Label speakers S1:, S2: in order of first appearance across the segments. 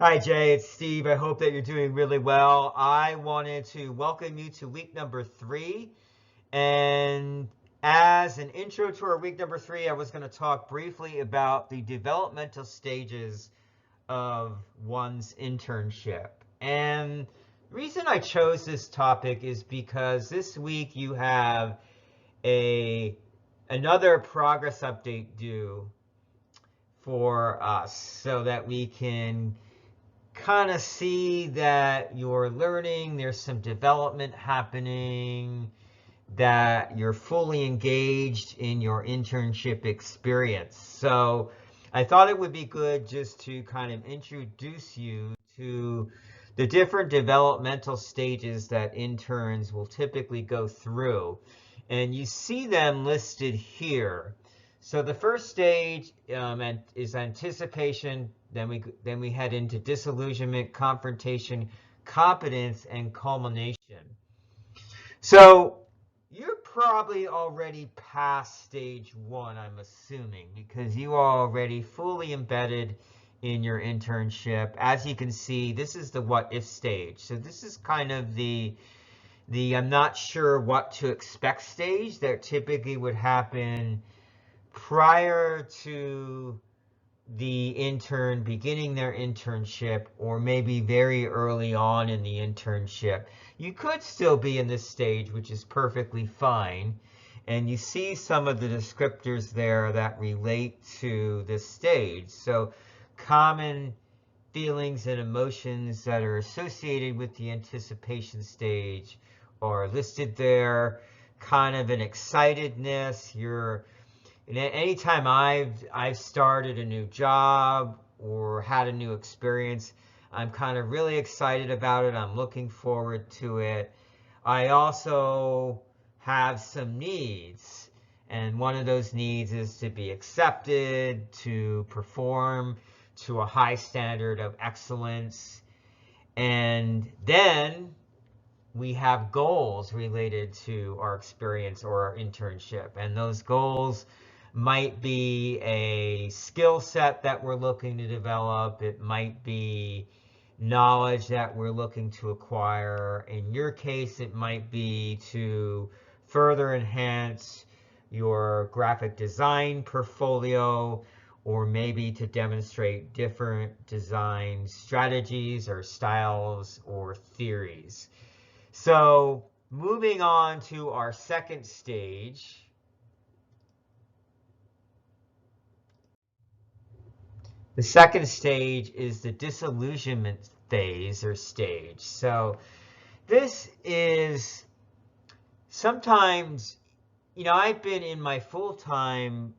S1: Hi, Jay. It's Steve. I hope that you're doing really well. I wanted to welcome you to week number 3. And as an intro to our week number 3, I was going to talk briefly about the developmental stages of one's internship. And the reason I chose this topic is because this week you have a another progress update due for us so that we can kind of see that you're learning, there's some development happening, that you're fully engaged in your internship experience. So I thought it would be good just to kind of introduce you to the different developmental stages that interns will typically go through. And you see them listed here. So the first stage is anticipation. Then we head into disillusionment, confrontation, competence, and culmination. So you're probably already past stage 1, I'm assuming, because you are already fully embedded in your internship. As you can see, this is the what if stage. So this is kind of the I'm not sure what to expect stage that typically would happen prior to the intern beginning their internship, or maybe very early on in the internship. You could still be in this stage, which is perfectly fine. And you see some of the descriptors there that relate to this stage. So common feelings and emotions that are associated with the anticipation stage are listed there. Kind of an excitedness. Anytime I've started a new job or had a new experience, I'm kind of really excited about it. I'm looking forward to it. I also have some needs, and one of those needs is to be accepted, to perform to a high standard of excellence. And then we have goals related to our experience or our internship. And those goals might be a skill set that we're looking to develop. It might be knowledge that we're looking to acquire. In your case, it might be to further enhance your graphic design portfolio, or maybe to demonstrate different design strategies or styles or theories. So moving on to our second stage. The second stage is the disillusionment phase or stage. So this is sometimes, I've been in my full-time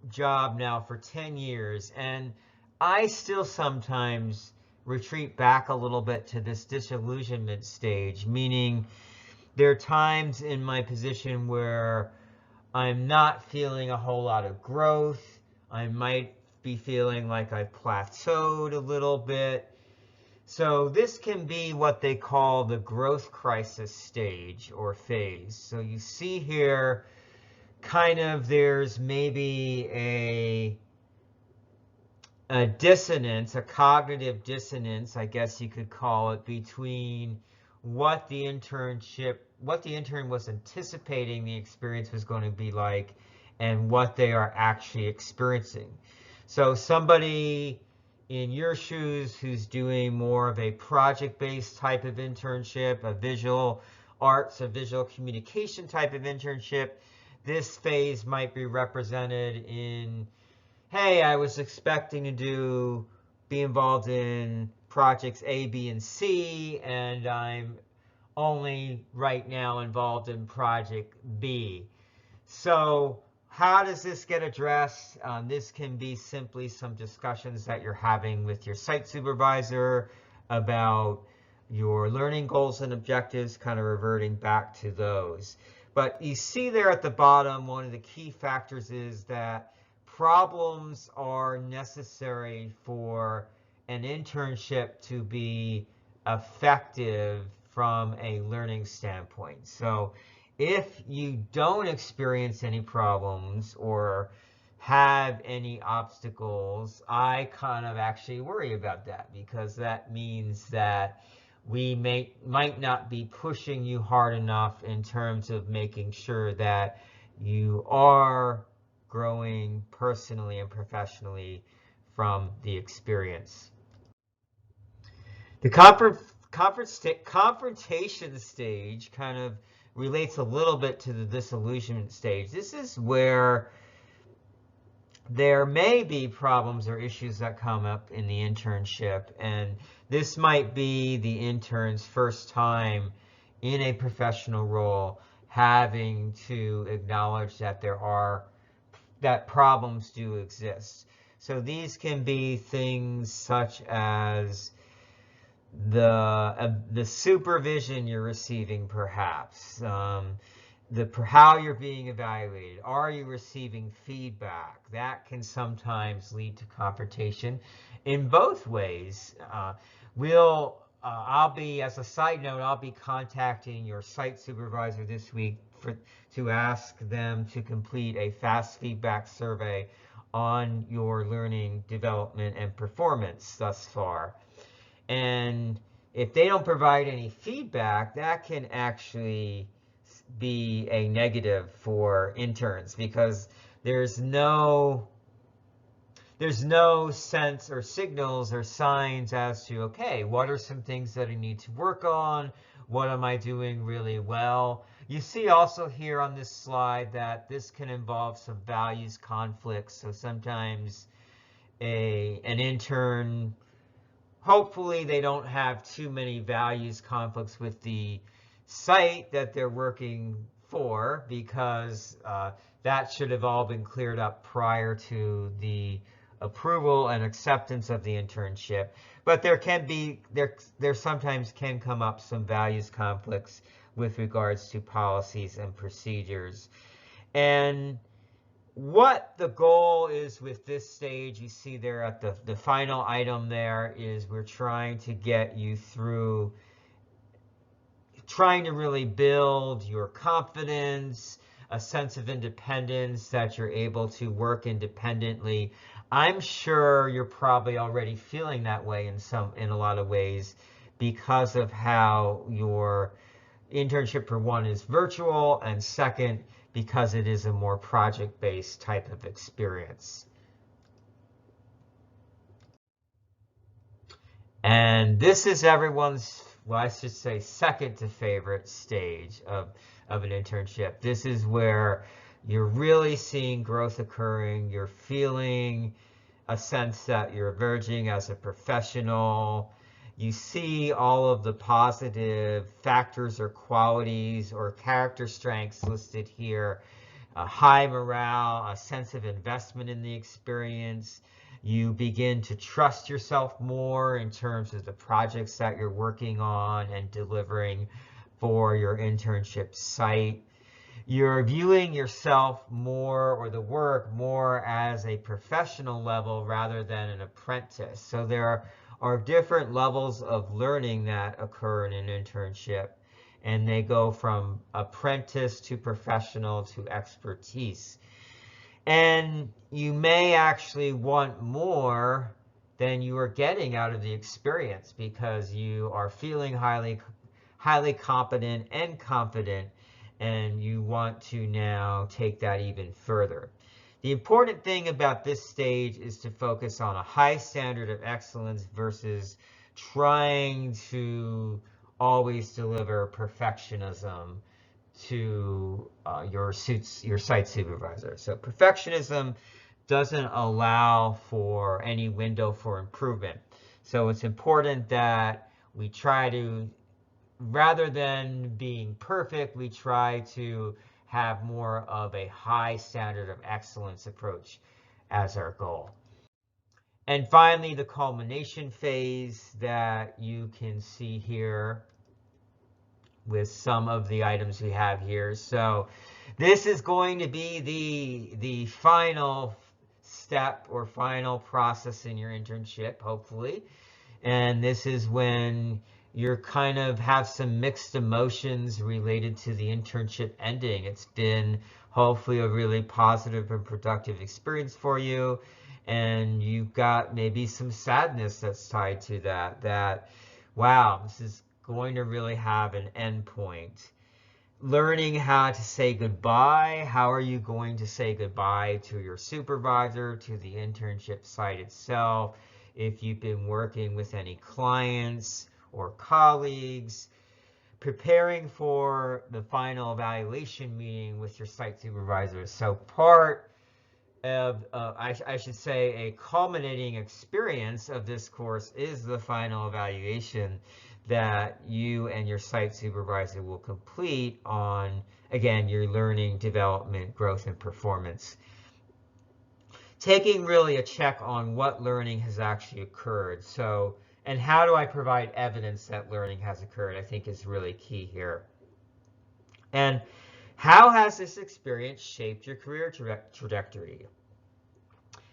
S1: job now for 10 years, and I still sometimes retreat back a little bit to this disillusionment stage, meaning there are times in my position where I'm not feeling a whole lot of growth. I might be feeling like I've plateaued a little bit. So this can be what they call the growth crisis stage or phase. So you see here, kind of there's maybe a dissonance, a cognitive dissonance, I guess you could call it, between what the intern was anticipating the experience was going to be like and what they are actually experiencing. So somebody in your shoes who's doing more of a project-based type of internship, a visual arts, a visual communication type of internship, this phase might be represented in, hey, I was expecting to be involved in projects A, B, and C, and I'm only right now involved in project B. So how does this get addressed? This can be simply some discussions that you're having with your site supervisor about your learning goals and objectives, kind of reverting back to those. But you see there at the bottom, one of the key factors is that problems are necessary for an internship to be effective from a learning standpoint. So if you don't experience any problems, or have any obstacles, I kind of actually worry about that, because that means that we might not be pushing you hard enough in terms of making sure that you are growing personally and professionally from the experience. The confrontation stage kind of relates a little bit to the disillusionment stage. This is where there may be problems or issues that come up in the internship, and this might be the intern's first time in a professional role having to acknowledge that that problems do exist. So these can be things such as the supervision you're receiving, perhaps, how you're being evaluated. Are you receiving feedback? That can sometimes lead to confrontation in both ways. I'll be, as a side note, I'll be contacting your site supervisor this week to ask them to complete a fast feedback survey on your learning, development, and performance thus far. And if they don't provide any feedback, that can actually be a negative for interns, because there's no sense or signals or signs as to, okay, what are some things that I need to work on? What am I doing really well? You see also here on this slide that this can involve some values conflicts. So sometimes an intern, hopefully they don't have too many values conflicts with the site that they're working for, because that should have all been cleared up prior to the approval and acceptance of the internship. But there sometimes can come up some values conflicts with regards to policies and procedures. And what the goal is with this stage, you see there at the final item there, is we're trying to get you through, trying to really build your confidence, a sense of independence, that you're able to work independently. I'm sure you're probably already feeling that way in a lot of ways, because of how your internship, for one, is virtual, and second, because it is a more project-based type of experience. And this is everyone's, well, I should say, second to favorite stage of an internship. This is where you're really seeing growth occurring. You're feeling a sense that you're emerging as a professional. You see all of the positive factors or qualities or character strengths listed here. A high morale, a sense of investment in the experience. You begin to trust yourself more in terms of the projects that you're working on and delivering for your internship site. You're viewing yourself more, or the work more, as a professional level rather than an apprentice. So there are different levels of learning that occur in an internship, and they go from apprentice to professional to expertise. And you may actually want more than you are getting out of the experience, because you are feeling highly competent and confident, and you want to now take that even further. The important thing about this stage is to focus on a high standard of excellence versus trying to always deliver perfectionism to your site supervisor. So perfectionism doesn't allow for any window for improvement. So it's important that we try to, rather than being perfect, we try to have more of a high standard of excellence approach as our goal. And finally, the culmination phase that you can see here with some of the items we have here. So this is going to be the final step or final process in your internship, hopefully. And this is when you're kind of have some mixed emotions related to the internship ending. It's been hopefully a really positive and productive experience for you. And you've got maybe some sadness that's tied to that, wow, this is going to really have an end point. Learning how to say goodbye. How are you going to say goodbye to your supervisor, to the internship site itself? If you've been working with any clients or colleagues, preparing for the final evaluation meeting with your site supervisor. So part of, I should say, a culminating experience of this course is the final evaluation that you and your site supervisor will complete on, again, your learning, development, growth, and performance. Taking really a check on what learning has actually occurred. So, and how do I provide evidence that learning has occurred, I think is really key here. And how has this experience shaped your career trajectory?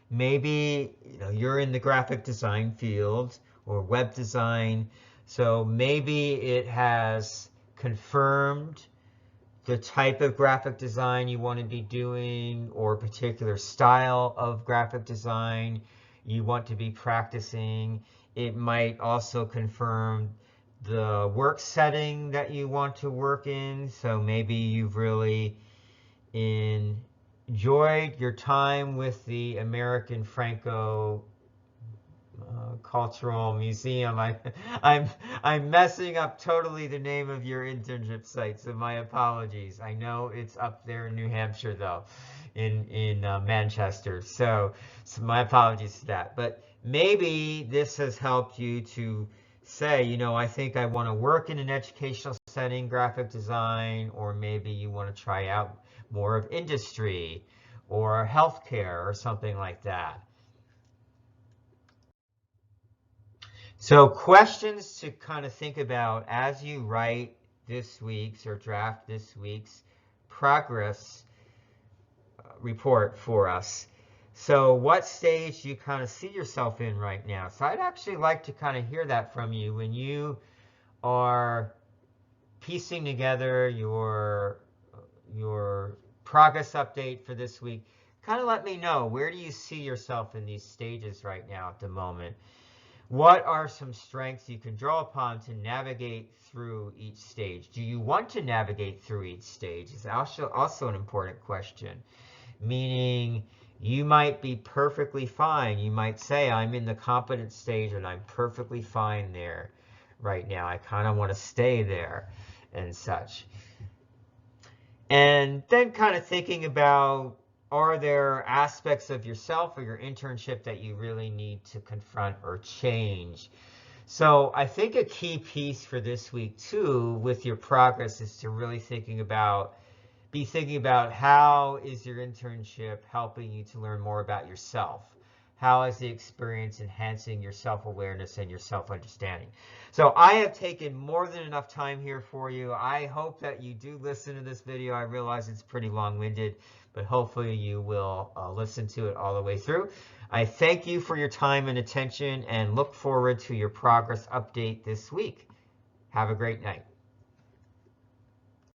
S1: Maybe you're in the graphic design field or web design, so maybe it has confirmed the type of graphic design you want to be doing, or a particular style of graphic design you want to be practicing. It might also confirm the work setting that you want to work in. So maybe you've really enjoyed your time with the American Franco Cultural Museum. I'm messing up totally the name of your internship site, so my apologies. I know it's up there in New Hampshire, though, in Manchester. So my apologies to that. But maybe this has helped you to say, I think I want to work in an educational setting, graphic design, or maybe you want to try out more of industry or healthcare or something like that. So questions to kind of think about as you write this week's or draft this week's progress report for us. So what stage do you kind of see yourself in right now? So I'd actually like to kind of hear that from you when you are piecing together your progress update for this week. Kind of let me know, where do you see yourself in these stages right now at the moment? What are some strengths you can draw upon to navigate through each stage? Do you want to navigate through each stage? It's also an important question. Meaning, you might be perfectly fine. You might say, I'm in the competent stage and I'm perfectly fine there right now. I kind of want to stay there and such. And then kind of thinking about, are there aspects of yourself or your internship that you really need to confront or change? So I think a key piece for this week too with your progress is to really be thinking about how is your internship helping you to learn more about yourself? How is the experience enhancing your self-awareness and your self-understanding? So I have taken more than enough time here for you. I hope that you do listen to this video. I realize it's pretty long-winded, but hopefully you will listen to it all the way through. I thank you for your time and attention and look forward to your progress update this week. Have a great night.